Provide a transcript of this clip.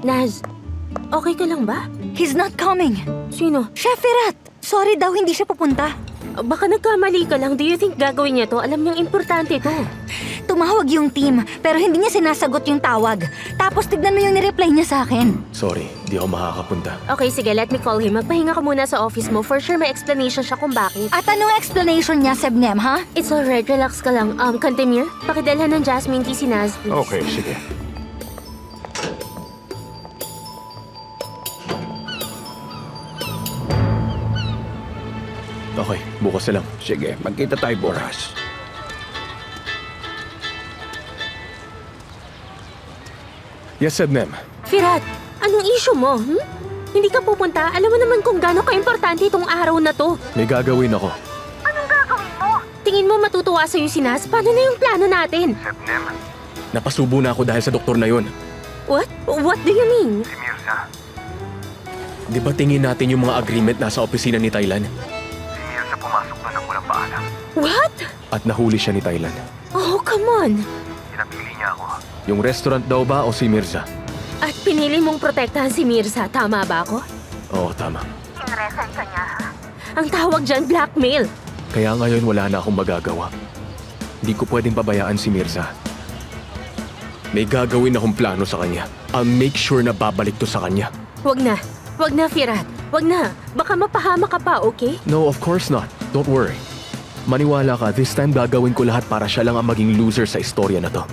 Naz, okay ka lang ba? He's not coming. Sino? Chef Firat! Sorry daw, hindi siya pupunta. Baka nagkamali ka lang. Do you think gagawin niya to? Alam niyang importante to. Tumawag yung team, pero hindi niya sinasagot yung tawag. Tapos tignan mo yung nireply niya sa akin. Sorry, di ako makakapunta. Okay, sige, let me call him. Magpahinga ka muna sa office mo. For sure may explanation siya kung bakit. At anong explanation niya, Sebnem, ha? It's alright, relax ka lang. Kantemir, pakidalhan ng jasmine tea si Naz, please. Okay, sige. Okay, bukas na lang. Sige, magkita tayo bukas. Yes, Sebnem. Firat, anong issue mo? Hindi ka pupunta? Alam mo naman kung gaano ka-importante itong araw na to. May gagawin ako. Tingin mo matutuwa sa'yo si Naz? Paano na yung plano natin? Napasubo na ako dahil sa doktor na yun. What? What do you mean? Di ba tingin natin yung mga agreement nasa opisina ni Thailand? What? At nahuli siya ni Thailand. Oh, come on. Yung restaurant daw ba o si Mirza? At pinili mong protektahan si Mirza, tama ba ako? Oo, tama. Ang tawag dyan, blackmail. Kaya ngayon wala na akong magagawa. Hindi ko pwedeng pabayaan si Mirza. May gagawin akong plano sa kanya. I'll make sure na babalik to sa kanya. Wag na. Wag na, Firat. Wag na. Baka mapahama ka pa, okay? No, of course not. Don't worry. Maniwala ka, this time gagawin ko lahat para siya lang ang maging loser sa istorya na to.